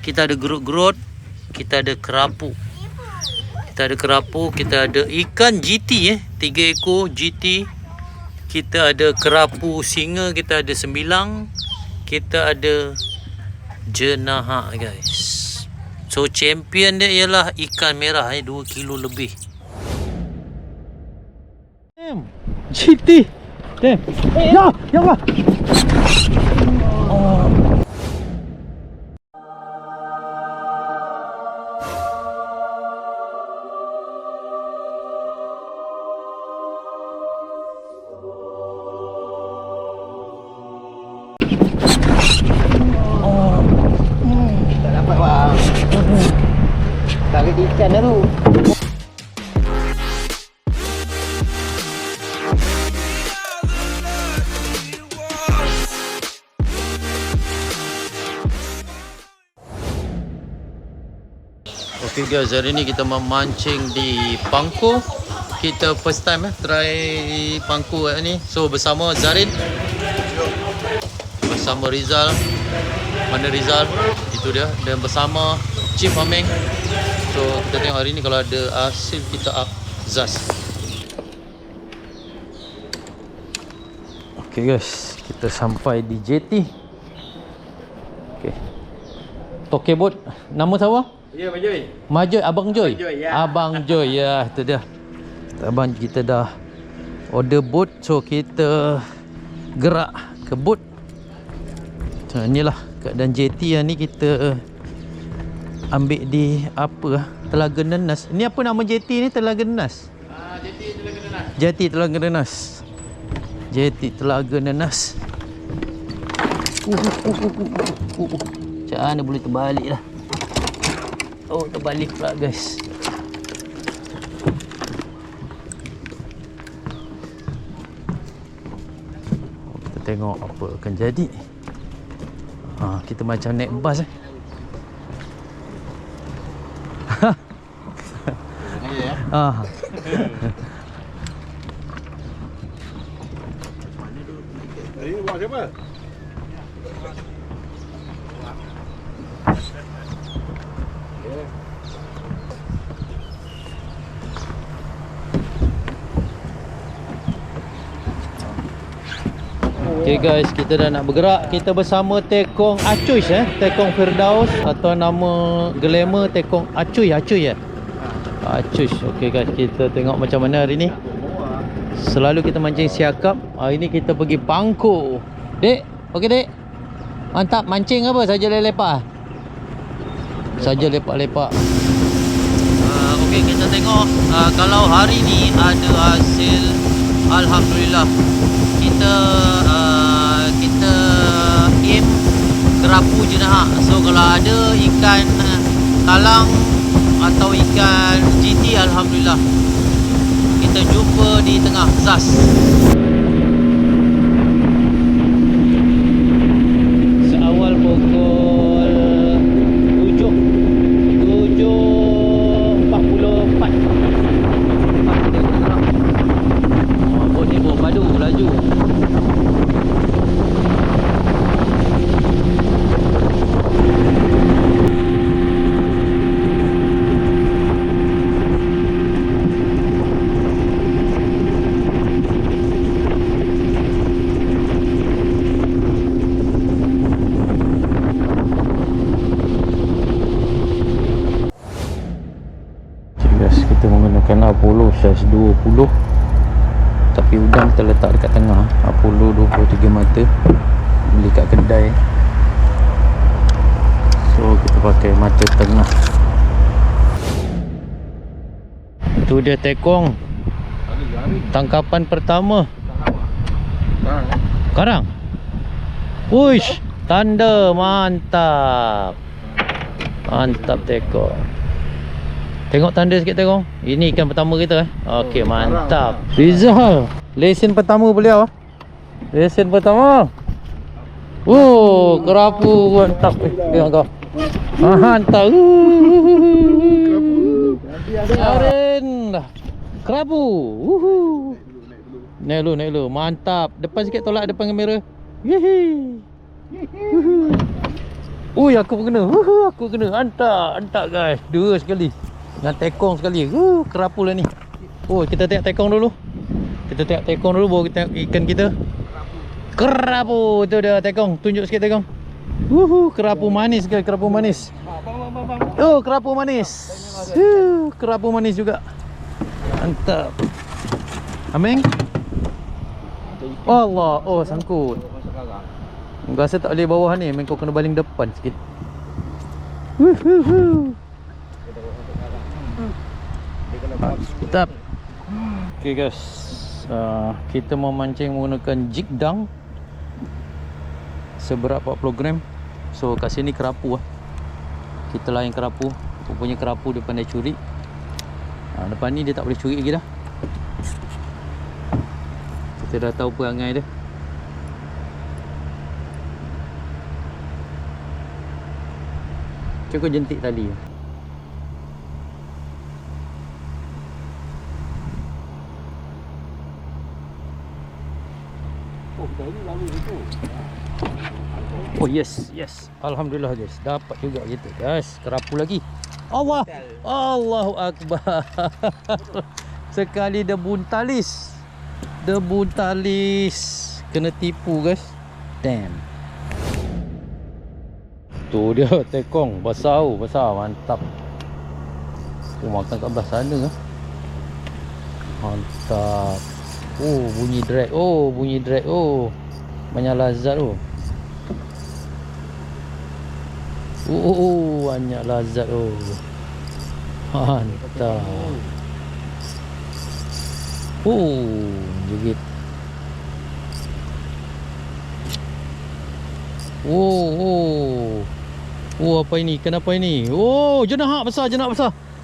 kita ada gerut-gerut, kita ada kerapu. Kita ada ikan GT 3 ekor GT. Kita ada kerapu singa, kita ada sembilang, kita ada jenahak guys. So champion dia ialah ikan merah 2 kilo lebih. Damn, GT. Damn. Ya Allah. Oh. Tak dapat bang. Tarik ikan dah tu. Okay guys, hari ni kita memancing di Pangko. Kita first time try Pangko ni. So bersama Zarin, bersama Rizal. Mana Rizal? Itu dia. Dan bersama Chief Ameng. So kita tengok hari ni kalau ada hasil kita up Zaz. Okay guys, kita sampai di JT. Okay, Tokebot. Nama siapa? Ya, Majoy. Majoy, Abang Joy. Joy, ya. Abang Joy, ya, itu dia. Abang kita dah order boat, so kita gerak ke boat. So, inilah keadaan JT yang ni kita ambil di apa? Telaga Nenas. Ini apa nama JT ni? Telaga Nenas. JT Telaga Nenas. JT Telaga Nenas. JT Telaga Nenas. Macam mana boleh terbalik lah. Oh, terbalik pula guys. Kita tengok apa akan jadi. Kita macam naik bas Ini buat siapa? Okay guys, kita dah nak bergerak. Kita bersama Tekong Acuy Tekong Firdaus, atau nama glamour Tekong Acuy Acuy. Okay guys, kita tengok macam mana hari ni. Selalu kita mancing siakap. Hari ni kita pergi Pangko. Dek, okey dek. Mantap, mancing apa? Saja lepak. Saja lepak-lepak. Okey, kita tengok kalau hari ni ada hasil, alhamdulillah. Kita aim kerapu jenahak. So kalau ada ikan talang atau ikan GT, alhamdulillah. Kita jumpa di tengah Zaz. Seawal pukul 7:44. Bot ni bot padu laju. Kita menggunakan Apollo size 20, tapi udang kita letak dekat tengah. Apollo 23 mata, beli kat kedai. So kita pakai mata tengah. Itu dia tekong. Tangkapan pertama karang. Uish, tanda. Mantap. Mantap tekong. Tengok tanda sikit tekong. Ini ikan pertama kita Okey, mantap. Rizal, lesen pertama beliau. Lesen pertama. Kerapu mantap. Tengok kau. Mantap. Aren. Kerapu. Naik dulu. Mantap. Depan sikit, tolak depan kamera. Yehi. Ui, aku pun kena. Aku kena. Hantar guys. Dua sekali. Dengan tekong sekali. Kerapu lah ni. Oh, kita tengok tekong dulu. Kita tengok tekong dulu baru kita tengok ikan kita. Kerapu. Tu dia tekong. Tunjuk sikit tekong. Kerapu manis ke? Kerapu manis. Oh, kerapu manis. Kerapu manis juga. Mantap. Ameng. Allah. Oh, sangkut. Rasa tak boleh bawah ni. Memang kau kena baling depan sikit. Mantap. Okay guys, kita mau mancing menggunakan jig dang seberat 40 gram. So kat sini kerapu lah. Kita layan kerapu. Rupanya kerapu dia pandai curi. Depan ni dia tak boleh curi lagi dah. Kita dah tahu perangai dia. Cuba jentik tali. Oh, tadi lalu itu. Oh yes. Alhamdulillah guys. Dapat juga kita guys. Kerapu lagi. Allahu Akbar. Sekali debun talis. Kena tipu guys. Damn. Tu dia tekong besar, mantap. Makan kat belah sana. Mantap. Bunyi drag. Banyak lazat tu. Banyak lazat tu. Mantap. Jigit. Apa ini? Kenapa ini? Jenahak besar.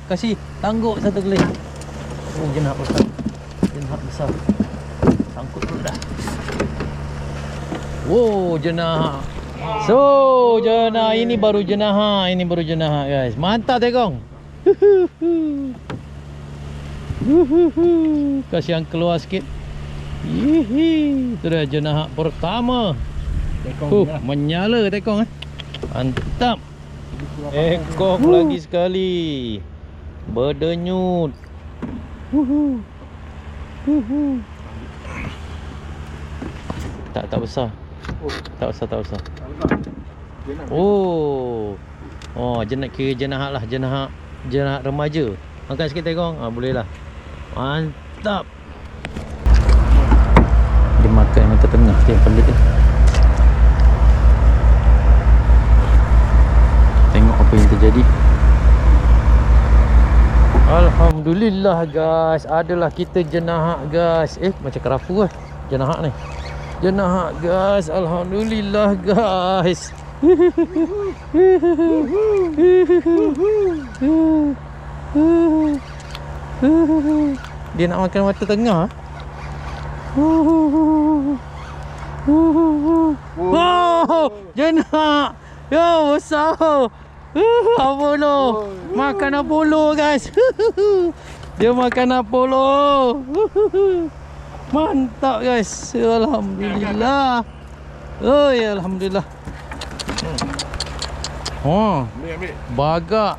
Kasih tangguk satu kali. Jenahak besar. Sangkut dulu dah. Jenahak. So, jenahak ini baru jenahak. Guys. Mantap tekong. Kasih yang keluar sikit. Itu dah jenahak pertama. Menyala tekong. Mantap. Ekor lagi sekali. Berdenyut. Tak besar. Tak besar. Kira jenahak lah. Jenahak remaja. Angkat sikit tekong. Boleh lah. Mantap. Dia makan mata tengah. Dia pelik ni. Tengok apa yang terjadi. Alhamdulillah guys. Adalah kita jenahak guys. Macam kerapu lah jenahak ni. Jenahak guys. Alhamdulillah guys. Dia nak makan mata tengah. Jenahak. Besar. Apollo. Makan Apollo guys. Dia makan Apollo. Mantap guys. Alhamdulillah. Alhamdulillah. Ambil. Bagak.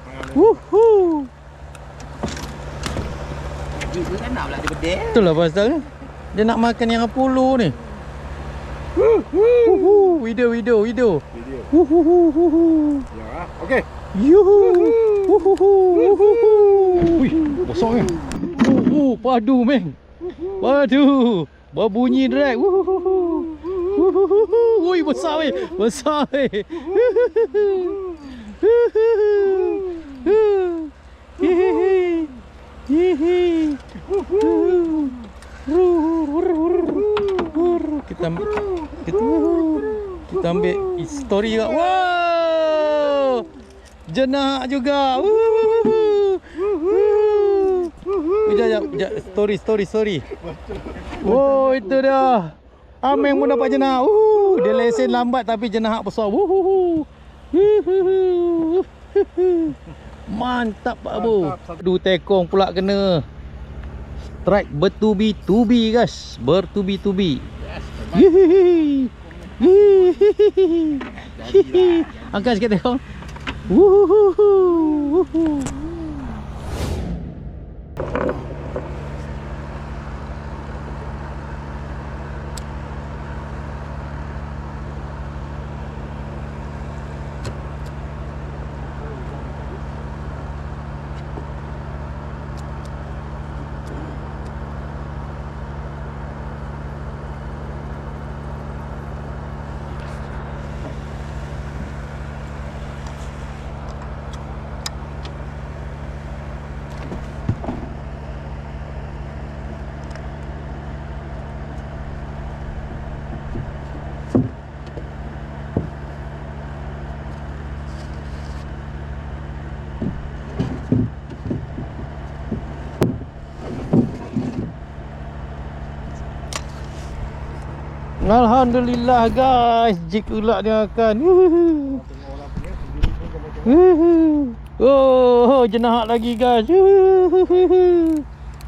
Dia kan nak pula dia bedel. Itulah pasal dia nak makan yang Apollo ni. Video. Ya, okey. Besar kan? Padu meng. Padu. Berbunyi drag. Besar weh. Kita ambil story juga. Wow! Jenahak juga. Sekejap. Story. Itu dia. Ameng pun dapat jenahak. Dia lesen lambat tapi jenahak besar. Mantap Pak Abu. Tekong pula kena. Strike bertubi-tubi guys. Bertubi-tubi. Angkat sikit tengok. Wuhuhuhu. Alhamdulillah guys, jig ulat dia akan. Oh, jenahak lagi guys.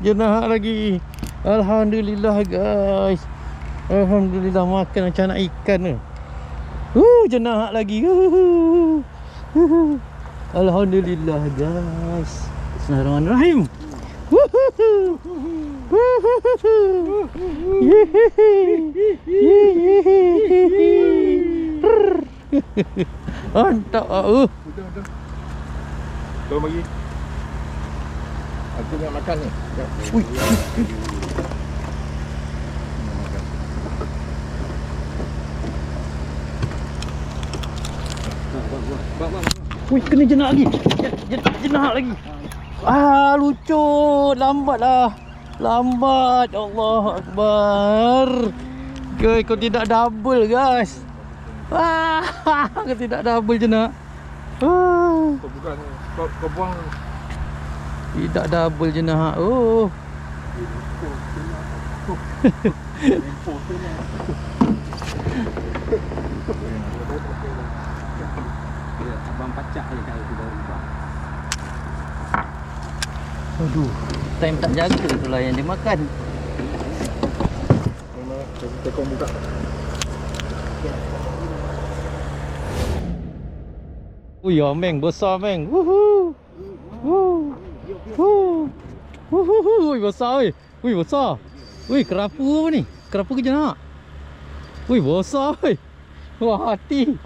Jenahak lagi. Alhamdulillah guys. Alhamdulillah, makan macam anak ikan tu. Jenahak lagi. Alhamdulillah guys. Bismillahirrahmanirrahim. Mantap ah. Betul. Tolong bagi. Aku nak makan ni. Ui. Ui, kena jenak lagi. Jenak lagi. Lucu. Lambatlah. Lambat. Allah Akbar. Kau tidak double guys. Kau tidak double jenak. Kau bukan. Kau buang. Tidak double jenak. Oh. Abang pacak je kalau tu baru buang. Aduh, time tak jaga tu lah yang dia makan. Tekong buka. Ui, meng besar meng. Ui, besar oi. Ui, besar. Ui, kerapu apa ni? Kerapu ke jenak? Ui, besar oi. Wah, hati.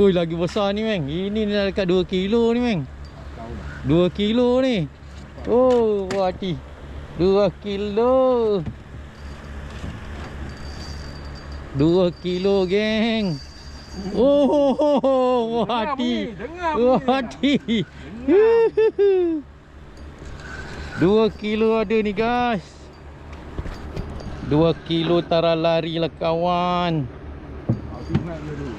Ui, lagi besar ni meng. Ini dah dekat 2 kilo ni meng. 2 kilo ni. Oh, wah hati. 2 kilo. 2 kilo geng. Oh, wah hati. Wah hati. 2 kilo ada ni guys. 2 kilo tara lari lah kawan.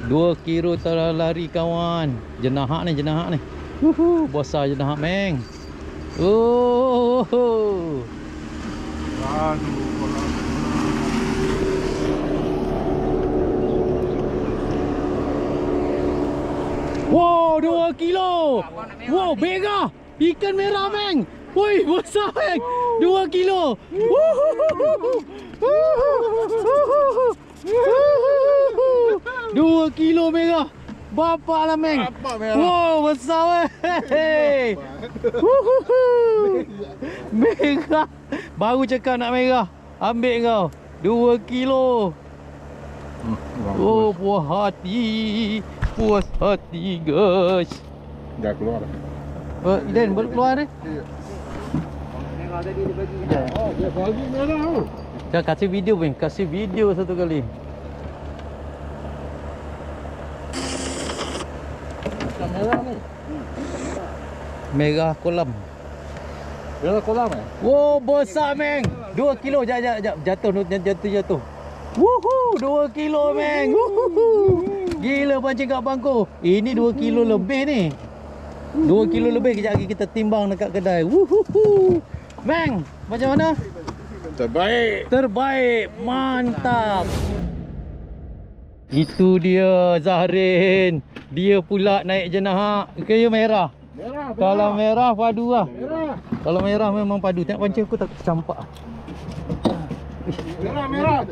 2 kilo tara lari kawan. Jenahak ni. Besar jenahak meng. Oh. Wow, 2 kilo. Wow, mega. Ikan merah meng. Woi, besar meng. 2 kilo. 2 kilo mega. Bapak lah meng. Wow, besar weh. Mega. Baru cakap nak mega. Ambil kau. 2 kilo. Oh, puas hati. Puas hati guys. Dah keluar dah. Dan baru keluar ni. Merah tadi dia bagi. Oh, dia bagi merah tu. Dah kasih video bang, kasih video satu kali. Merah ni. Merah kolam. Merah kolam Wow, besar meng. 2 kilo. Jatuh. Wuhu, 2 kilo meng. Gila pancing kat bangku. Ini 2 kilo lebih ni. 2 kilo lebih. Kejap lagi kita timbang dekat kedai. Wuhu. Meng, macam mana? Terbaik. Mantap. Itu dia Zahrin. Dia pula naik jenahak. Kaya merah. Kalau merah padu lah. Kalau merah memang padu. Tengok pancing aku tak campak. Merah.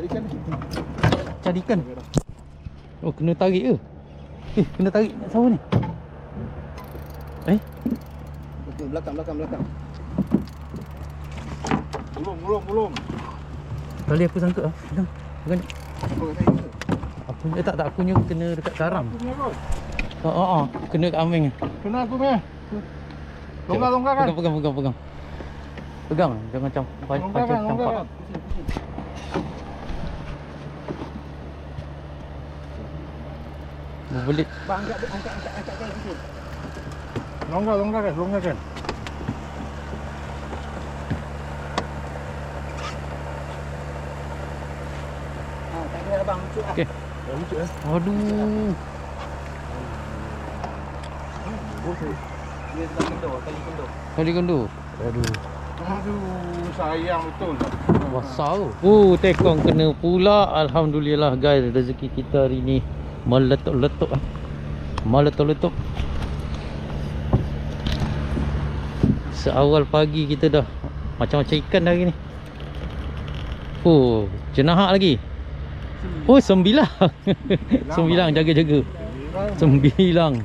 Cari ikan. Oh, kena tarik ke? Kena tarik nak sawa ni. Belakang. Belum. Tali aku sangkut ah. Bukan. Aku tak aku punya kena dekat karang. Kena kat ameng. Kena aku meh. Longgar kan? Pegang. Pegang, jangan macam pancing campak. Berbelit. Bang, angkat kan sikit. Longgar kan? Tak kira bang, lucu lah. Okey. Lucu eh. Aduh. Dia sedang kendor, kali kendor. Kali kondo. Aduh, sayang betul. Besar. Tekong kena pula. Alhamdulillah guys, rezeki kita hari ni meletup-letup. Meletup-letup. Seawal pagi kita dah macam-macam ikan dah hari ni. Jenahak lagi. 9. 9 jaga-jaga. 9.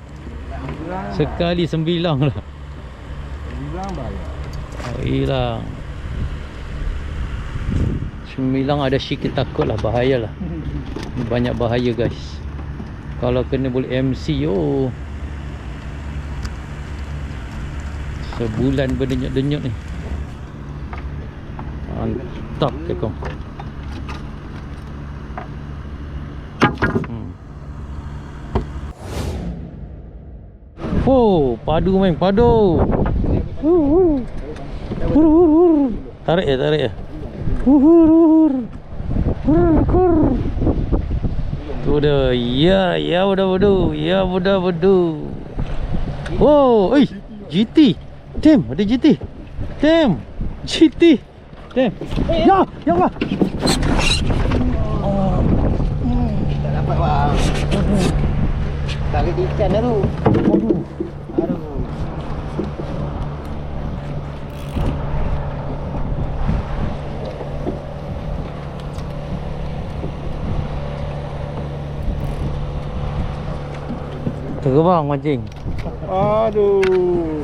Sekali 9 lah. Hilang bayar. Hilang. 9 ada sikit takut lah, bahaya lah. Banyak bahaya guys. Kalau kena boleh MC sebulan berdenyut-denyut ni. Mantap tekong. Padu main, padu. Tarik ya. Tu dah. Ya udah bodoh. GT. Damn, ada GT. Damn. Ya Allah. Tak dapat bang. Tarik ikan dah tu. Aduh. Terbang mancing. Aduh.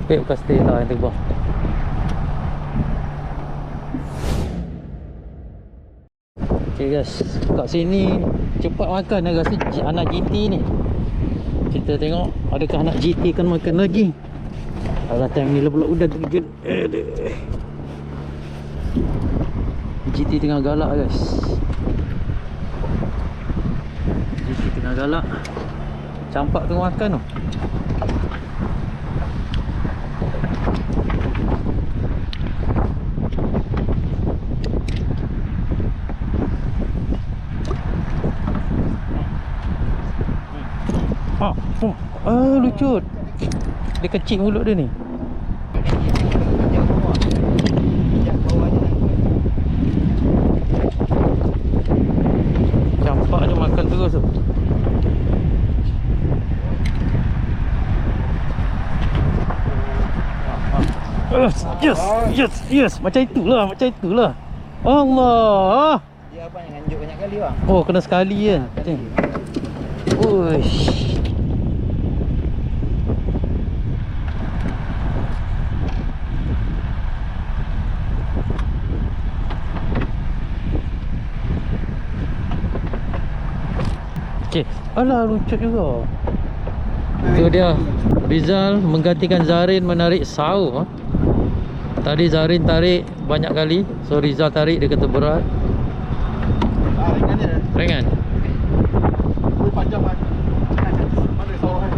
Pek bekas tela yang terbang. Okay guys, kat sini cepat makan dah rasa anak GT ni. Kita tengok adakah anak GT akan makan lagi. Alah time ni pula udah terjun. GT tengah galak guys. GT tengah galak. Campak tengah makan tu. Lucut. Dia kecil mulut dia ni. Campak je makan terus tu. Yes. Macam itulah. Allah. Dia apa yang anjuk banyak kali bang? Kena sekali kan. Uish. Okey. Alah lucut juga. Itu dia Rizal menggantikan Zarin menarik sau. Tadi Zarin tarik banyak kali, so Rizal tarik, dia kata berat. Ringan je. Ringan. Panjang kan. Mana sawah.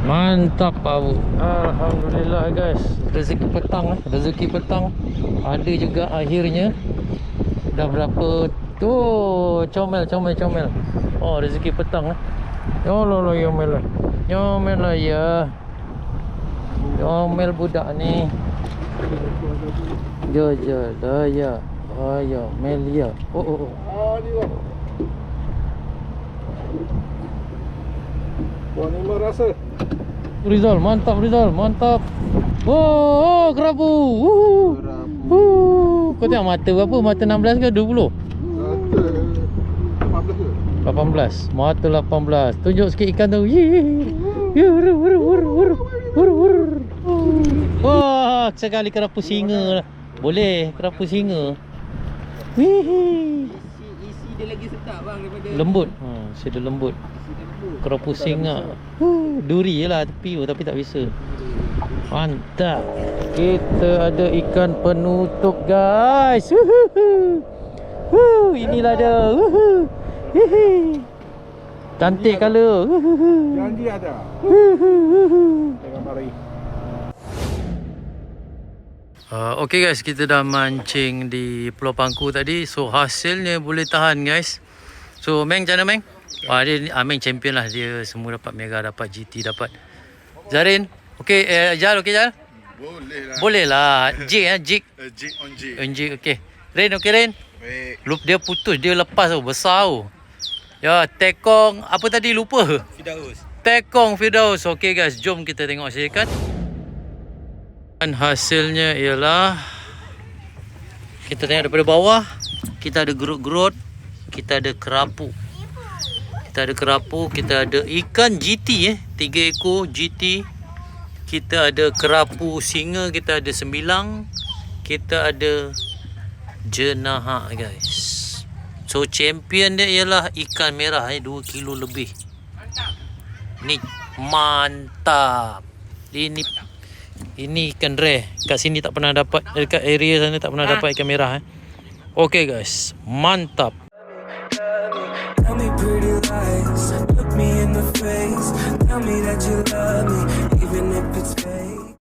Mantap Pak. Alhamdulillah guys. Rezeki petang ada juga akhirnya. Dah berapa tu comel. Rezeki petang. Ya Allah Nyomel lah ya. Nyomel budak ni. Ya. Ayo, Melia. Oh. Ni lah. Wah, ni memang rasa. Rizal, mantap Rizal, mantap. Oh, kerapu. Kau tengok mata berapa? Mata 16 ke 20? Rata 18 ke? 18. Mata 18. Tunjuk sikit ikan tu. Wah, sekali kerapu singa. Boleh, kerapu singa. Isi dia lagi sedap bang daripada Lembut. Dia lembut. Kerapu singa. Duri je lah tepi tu, tapi tak bisa. Mantap. Kita ada ikan penutup guys. Inilah dia. Cantik color. Janji ada. Tengok mari. Okay guys, kita dah mancing di Pulau Pangku tadi. So hasilnya boleh tahan guys. So Meng, macam mana Meng? Wah, dia Meng champion lah. Dia semua dapat Mega, dapat GT, dapat Zarin. Okay, Jal, okay Jal? Boleh lah. Boleh lah. Jig jig. Jig on jig. Jig, okay. Rain, okay Rain? Baik. Lup dia putus, dia lepas tu, besar tu. Ya, tekong, apa tadi lupa? Firdaus. Tekong Firdaus. Okay guys, jom kita tengok hasil ikan. Dan hasilnya ialah, kita tengok daripada bawah, kita ada gerut-gerut, kita ada kerapu. Kita ada kerapu, kita ada ikan GT 3 ekor GT. Kita ada kerapu singa, kita ada sembilang, kita ada jenaha guys. So champion dia ialah ikan merah 2 kilo lebih. Ni mantap. Ini ikan rare. Kat sini tak pernah dapat, dekat area sana tak pernah dapat ikan merah. Okay guys, mantap. Tell me pretty lies, look me in the face. Tell me that you love me, even if it's fake.